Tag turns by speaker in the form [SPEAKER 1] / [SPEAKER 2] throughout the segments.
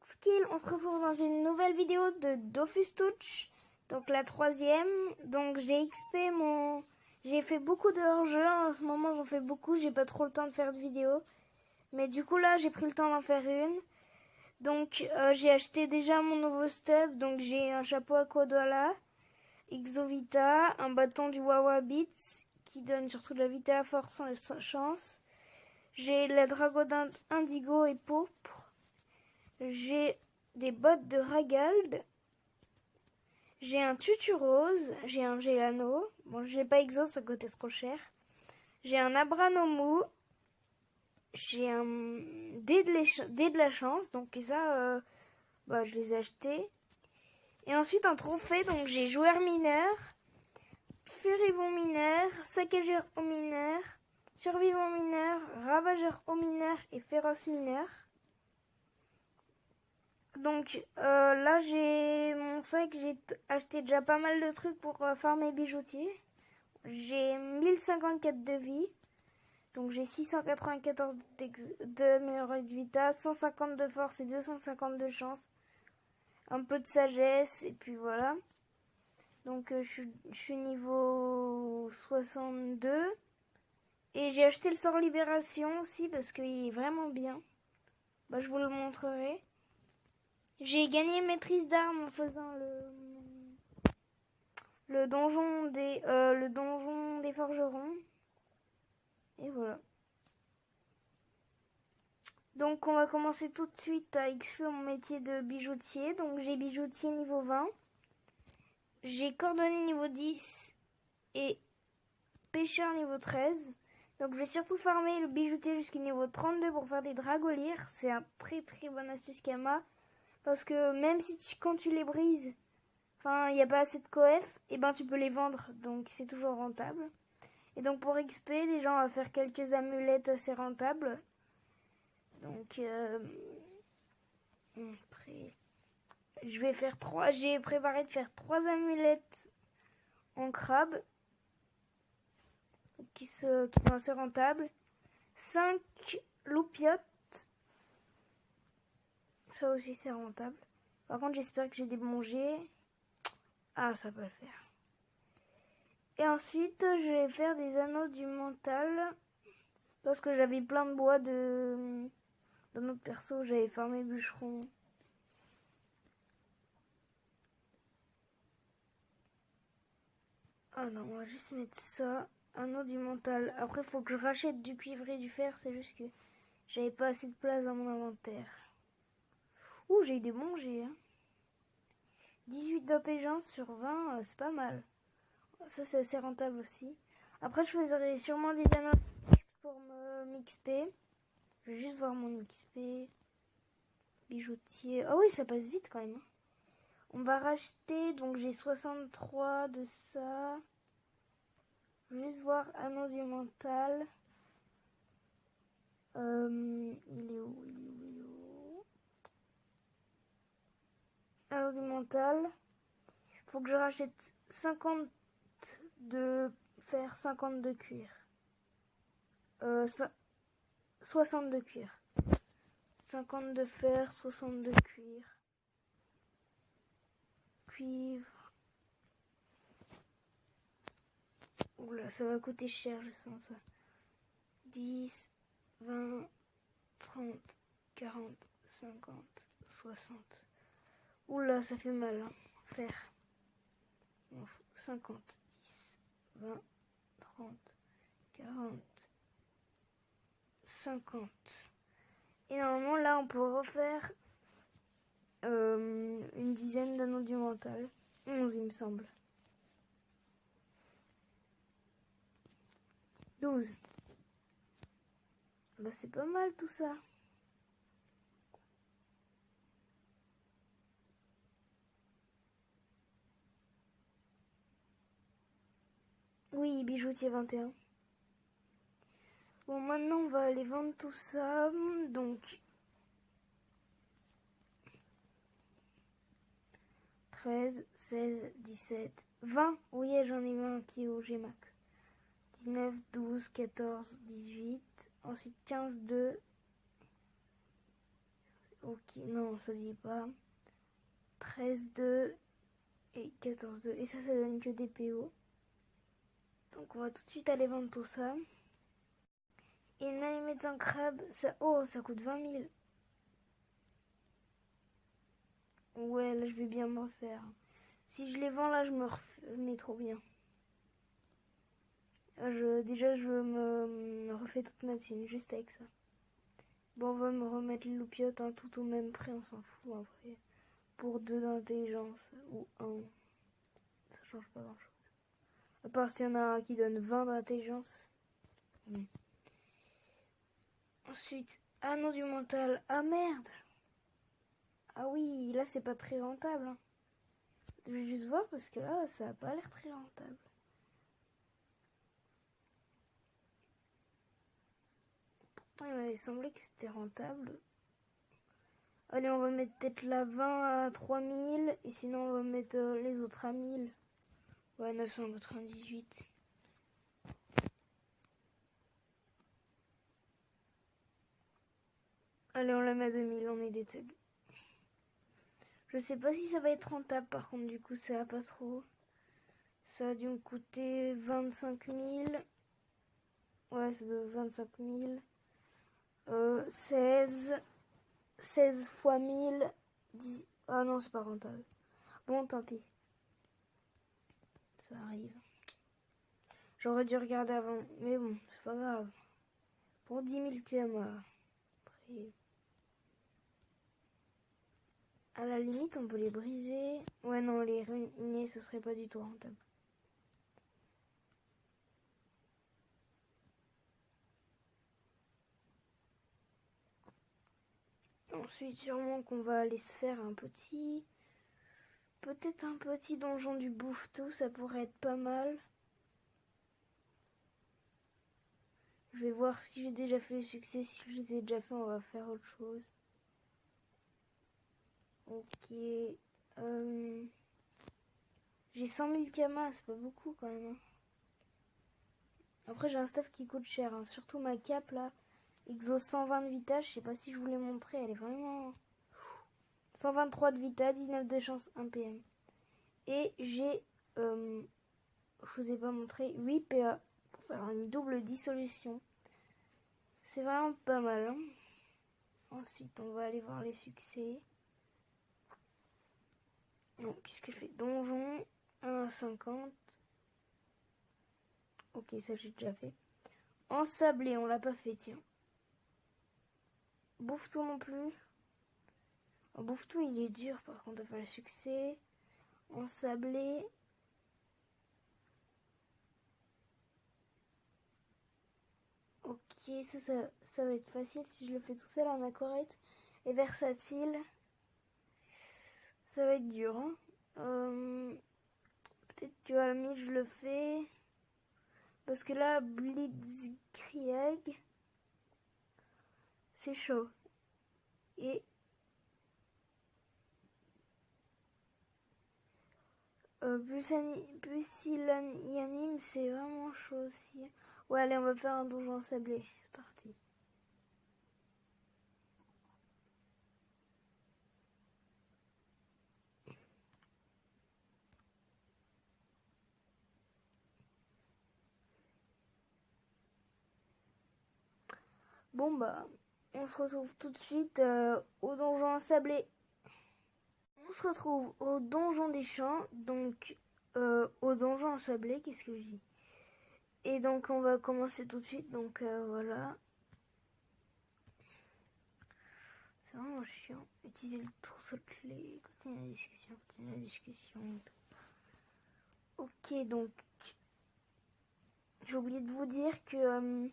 [SPEAKER 1] Skill, on se retrouve dans une nouvelle vidéo de Dofus Touch, donc la 3e. Donc j'ai fait beaucoup de hors-jeu, en ce moment j'en fais beaucoup, j'ai pas trop le temps de faire de vidéos. Mais du coup là j'ai pris le temps d'en faire une. Donc j'ai acheté déjà mon nouveau stuff, donc j'ai un chapeau à Kodola, Exovita, un bâton du Wawa Beats qui donne surtout de la vita, force et chance. J'ai la Dragodin indigo et pourpre. J'ai des bottes de Ragald. J'ai un tutu rose. J'ai un Gelano. Bon, j'ai pas exhaust, ça coûtait trop cher. J'ai un Abranomu. J'ai un dé de la chance. Donc ça, je les ai achetés. Et ensuite, en trophée, donc j'ai joueur mineur, furibond mineur, saccageur au mineur, survivant mineur, ravageur au mineur et féroce mineur. Donc là j'ai mon sac, j'ai acheté déjà pas mal de trucs pour farmer bijoutier. J'ai 1054 de vie. Donc j'ai 694 d'améliorer de vita, 150 de force et 250 de chance. Un peu de sagesse et puis voilà. Donc je suis niveau 62. Et j'ai acheté le sort libération aussi parce qu'il est vraiment bien. Je vous le montrerai. J'ai gagné maîtrise d'armes en faisant le donjon des forgerons. Et voilà. Donc on va commencer tout de suite à exclure mon métier de bijoutier. Donc j'ai bijoutier niveau 20. J'ai cordonnier niveau 10 et pêcheur niveau 13. Donc je vais surtout farmer le bijoutier jusqu'au niveau 32 pour faire des dragolirs. C'est un très très bonne astuce Kama. Parce que même si quand tu les brises, il n'y a pas assez de coef, et tu peux les vendre, donc c'est toujours rentable. Et donc pour XP, les gens vont faire quelques amulettes assez rentables. Donc après, j'ai préparé de faire 3 amulettes en crabe qui sont assez rentables. 5 loupiotes. Ça aussi c'est rentable. Par contre j'espère que j'ai des bons jets. Ah, ça va le faire. Et ensuite je vais faire des anneaux du mental. Parce que j'avais plein de bois dans notre perso. J'avais farmé bûcheron. Ah non, on va juste mettre ça. Anneau du mental. Après il faut que je rachète du cuivre et du fer. C'est juste que j'avais pas assez de place dans mon inventaire. Ouh, j'ai eu des bons jets. 18 d'intelligence sur 20, c'est pas mal. Ça, c'est assez rentable aussi. Après, je ferai sûrement des anneaux pour m'XP. Je vais juste voir mon XP. Bijoutier. Ah oui, ça passe vite quand même. On va racheter. Donc, j'ai 63 de ça. Je vais juste voir anneau du mental. Il est où? Anneau du mental. Faut que je rachète 50 de fer, 50 de cuir. 60 de cuir. 50 de fer, 60 de cuir. Cuivre. Oula, ça va coûter cher, je sens ça. 10, 20, 30, 40, 50, 60. Oula, ça fait mal, hein. Fer. 50, 10, 20, 30, 40, 50. Et normalement, là, on peut refaire une dizaine d'anneaux du mental. 11, il me semble. 12. C'est pas mal tout ça. Oui, bijoutier 21. Bon, maintenant, on va aller vendre tout ça. Donc, 13, 16, 17, 20. Oui, j'en ai 20 qui est au GMAX. 19, 12, 14, 18. Ensuite 15, 2. Ok, non, ça dit pas. 13, 2 et 14, 2. Et ça donne que des PO. Donc on va tout de suite aller vendre tout ça. Et une allumette en crabe, ça coûte 20 000. Ouais, là je vais bien me refaire. Si je les vends là, je me remets trop bien. Déjà je me refais toute ma thune juste avec ça. Bon, on va me remettre les loupiottes, hein, tout au même prix, on s'en fout après. Pour 2 d'intelligence ou 1, ça change pas grand chose. À part s'il y en a un qui donne 20 d'intelligence. Ensuite, anneau du mental. Ah merde! Ah oui, là c'est pas très rentable. Hein. Je vais juste voir parce que là ça a pas l'air très rentable. Pourtant il m'avait semblé que c'était rentable. Allez, on va mettre peut-être la 20 à 3000 et sinon on va mettre les autres à 1000. Ouais, 998. Allez, on la met à 2000, on met des tags. Je sais pas si ça va être rentable par contre, du coup ça va pas trop. Ça a dû me coûter 25 000. Ouais, c'est de 25 000. 16 fois 1000. 10. Ah non, c'est pas rentable. Bon, tant pis. Ça arrive. J'aurais dû regarder avant. Mais bon, c'est pas grave. Pour 10 000 diamants. Après... À la limite, on peut les briser. Ouais, non, les ruiner, ce serait pas du tout rentable. Ensuite, sûrement qu'on va aller se faire un petit... Peut-être un petit donjon du bouffe-tout, ça pourrait être pas mal. Je vais voir si j'ai déjà fait le succès. Si je les ai déjà fait, on va faire autre chose. Ok. J'ai 100 000 kamas, c'est pas beaucoup quand même. Hein. Après, j'ai un stuff qui coûte cher. Hein. Surtout ma cape là. Exo 120 de vita. Je sais pas si je vous l'ai montré. Elle est vraiment... 123 de vita, 19 de chance, 1 PM. Et j'ai... je vous ai pas montré 8 PA. Pour faire une double dissolution. C'est vraiment pas mal. Hein. Ensuite, on va aller voir les succès. Donc, qu'est-ce que je fais? Donjon, 1 à 50. Ok, ça j'ai déjà fait. Ensablé, on l'a pas fait, tiens. Bouffe-tout non plus. Oh, bouffe-tout, il est dur, par contre, à faire le succès. Ensablé. Ok, ça va être facile si je le fais tout seul en aquarette. Et versatile. Ça va être dur, hein. Peut-être que à la limite, je le fais. Parce que là, Blitzkrieg, c'est chaud. Et Pusillanime, c'est vraiment chaud aussi. Ouais, allez, on va faire un donjon sablé. C'est parti. Bon, bah, on se retrouve tout de suite au donjon sablé. On se retrouve au donjon des champs, donc au donjon sablé, qu'est-ce que je dis? Et donc, on va commencer tout de suite, donc voilà. C'est vraiment chiant. Utiliser le trousseau de clés. Continuer la discussion. Continuer la discussion. Ok, donc j'ai oublié de vous dire que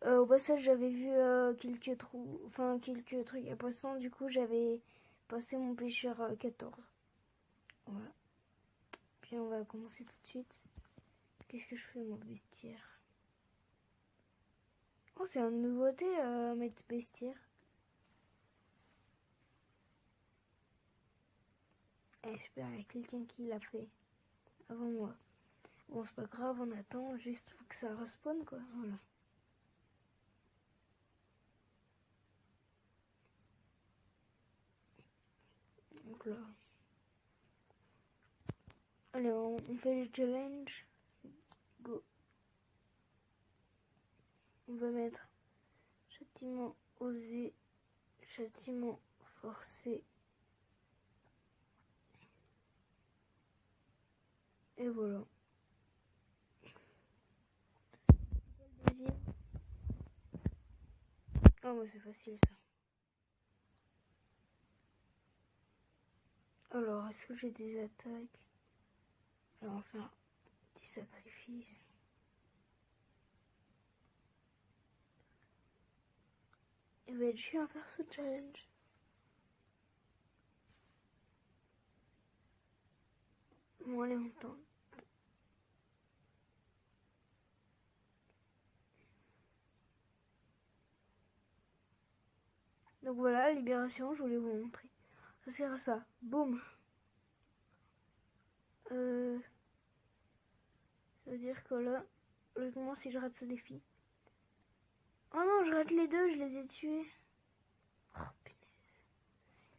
[SPEAKER 1] au passage j'avais vu quelques trous, enfin quelques trucs à poissons. Du coup j'avais passé mon pêcheur 14. Voilà. Puis on va commencer tout de suite. Qu'est-ce que je fais mon bestiaire? Oh, c'est une nouveauté mettre bestiaire. J'espère qu'il y a quelqu'un qui l'a fait avant moi. Bon, c'est pas grave, on attend, juste faut que ça respawn quoi, voilà. Donc là. Allez, on fait le challenge. Go. On va mettre châtiment osé, châtiment forcé. Et voilà. Le deuxième. Oh, bah c'est facile ça. Alors, est-ce que j'ai des attaques? Alors, on va faire un petit sacrifice. Il va être chiant à faire ce challenge. Bon, allez, on tente. Donc voilà, libération, je voulais vous montrer. Ça sert à ça. Boum. Ça veut dire que là, logiquement, si je rate ce défi. Oh non, je rate les deux, je les ai tués. Oh punaise.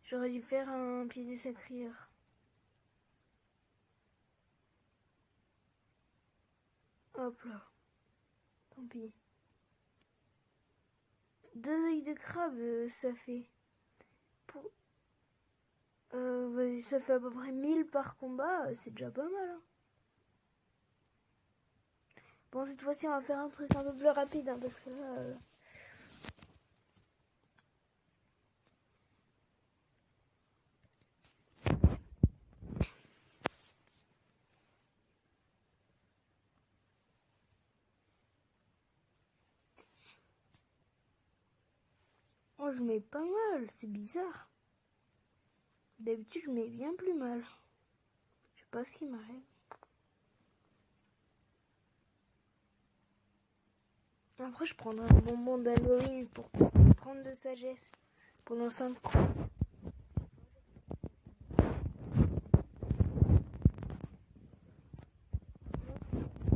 [SPEAKER 1] J'aurais dû faire un pied de sacrière. Hop là. Tant pis. 2 œils de crabe, ça fait. Ça fait à peu près 1000 par combat, c'est déjà pas mal. Hein. Bon, cette fois-ci, on va faire un truc un peu plus rapide, hein, parce que là... Oh, je mets pas mal, c'est bizarre. D'habitude, je mets bien plus mal. Je sais pas ce qui m'arrive. Après, je prendrai un bonbon d'Halloween pour prendre de sagesse pendant 5 coups.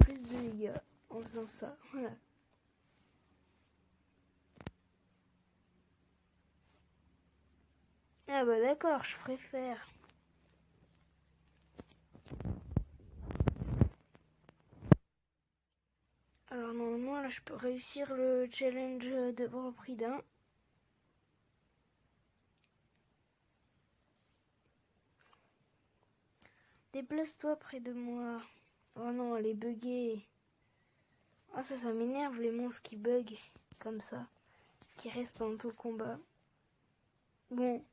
[SPEAKER 1] Plus de dégâts en faisant ça. Voilà. Ah bah d'accord, je préfère. Alors normalement, là, je peux réussir le challenge de pour le prix d'un. Déplace-toi près de moi. Oh non, elle est buggée. Ah ça m'énerve les monstres qui bug comme ça, qui restent pendant tout le combat. Bon,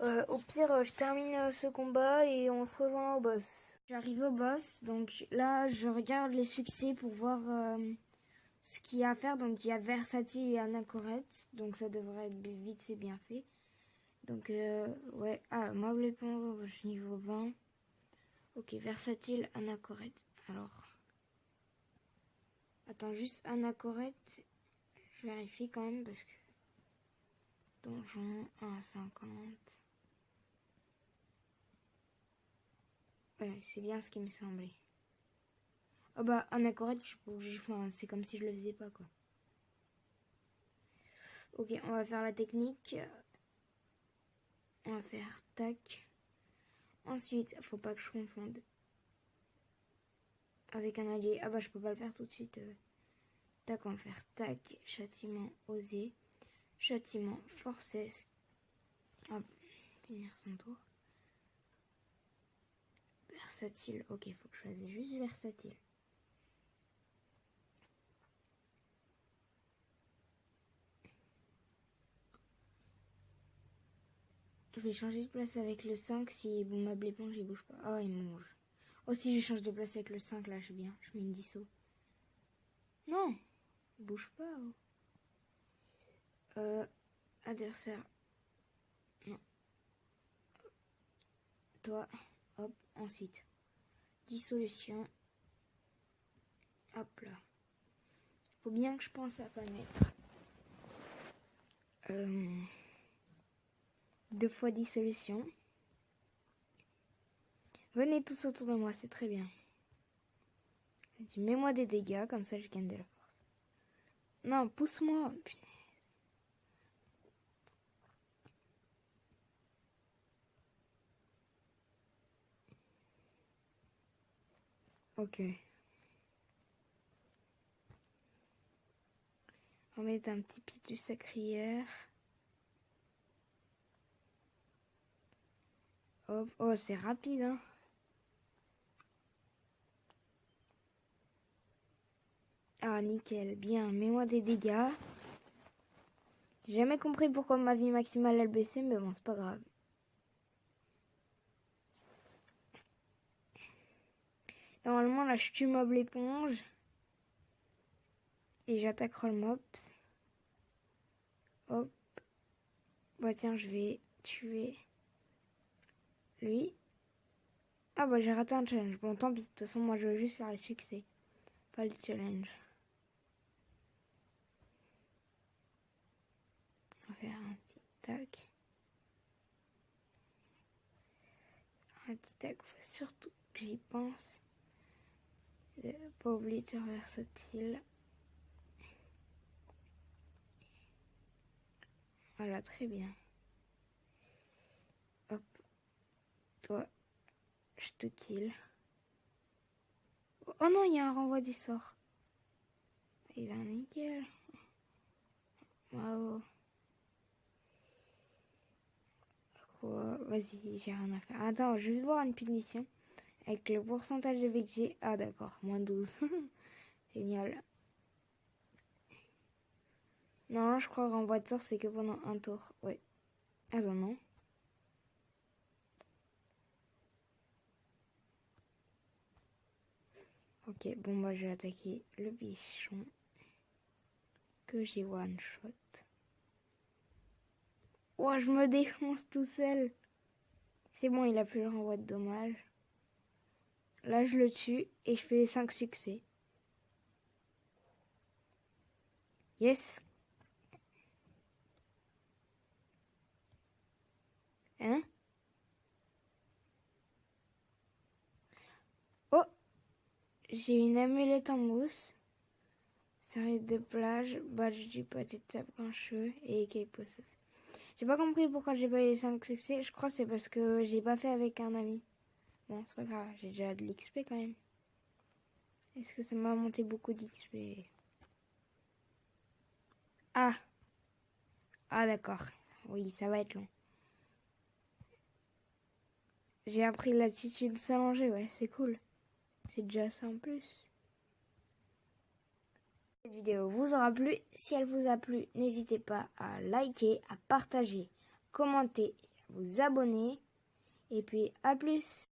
[SPEAKER 1] au pire, je termine ce combat et on se rejoint au boss. J'arrive au boss, donc là je regarde les succès pour voir ce qu'il y a à faire. Donc il y a Versatile et Anachorète, donc ça devrait être vite fait, bien fait. Donc ouais, Meuble éponge niveau 20. Ok, Versatile, Anachorète. Alors, attends, juste Anachorète, je vérifie quand même parce que... Donjon 1,50. Ouais, c'est bien ce qui me semblait. Oh bah, Anachorète, c'est comme si je le faisais pas, quoi. Ok, on va faire la technique. On va faire tac. Ensuite, faut pas que je confonde avec un allié. Ah bah, je peux pas le faire tout de suite. Tac, on va faire tac. Châtiment osé. Châtiment forcé. Hop, finir son tour. Versatile. Ok, faut que je fasse juste versatile. Je vais changer de place avec le 5 si mon meuble éponge il bouge pas. Oh, il mange. Oh, si je change de place avec le 5, là, je suis bien. Je mets une disso. Non, il bouge pas. Oh. Adversaire. Non. Toi. Hop, ensuite. Dissolution. Hop là. Faut bien que je pense à pas mettre. 2 fois dissolution. Venez tous autour de moi, c'est très bien. Mets-moi des dégâts, comme ça je gagne de la force. Non, pousse-moi, punaise. Ok. On va mettre un petit pitu sacrière. Hop. Oh, c'est rapide, hein. Ah, nickel. Bien, mets-moi des dégâts. J'ai jamais compris pourquoi ma vie maximale elle baissait, mais bon, c'est pas grave. Normalement, là, je tue mob l'éponge. Et j'attaque roll mobs. Hop. Bah tiens, je vais tuer lui. Ah bah j'ai raté un challenge. Bon, tant pis. De toute façon, moi, je veux juste faire les succès. Pas le challenge. On va faire un petit tac. Un petit tac. Faut surtout que j'y pense. Pas oublier de faire versatile. Voilà, très bien. Hop. Toi, je te kill. Oh non, il y a un renvoi du sort. Il va nickel. Waouh. Quoi? Vas-y, j'ai rien à faire. Attends, je vais voir une punition. Avec le pourcentage de vie que j'ai. Ah d'accord, moins 12. Génial. Non, je crois renvoi de sort, c'est que pendant un tour. Ouais. Attends, non. Ok, bon bah je vais attaquer le bichon. Que j'ai one shot. Oh, je me défonce tout seul. C'est bon, il a plus le renvoi de dommage. Là, je le tue et je fais les 5 succès. Yes. Hein? Oh! J'ai une amulette en mousse. Serviette de plage, badge du pâté de sable grincheux et écaille-posseuse. J'ai pas compris pourquoi j'ai pas eu les 5 succès. Je crois que c'est parce que j'ai pas fait avec un ami. Bon, c'est pas grave, j'ai déjà de l'XP quand même. Est-ce que ça m'a monté beaucoup d'XP? Ah! Ah d'accord. Oui, ça va être long. J'ai appris l'attitude s'allonger, ouais, c'est cool. C'est déjà ça en plus. Cette vidéo vous aura plu. Si elle vous a plu, n'hésitez pas à liker, à partager, commenter, à vous abonner. Et puis à plus.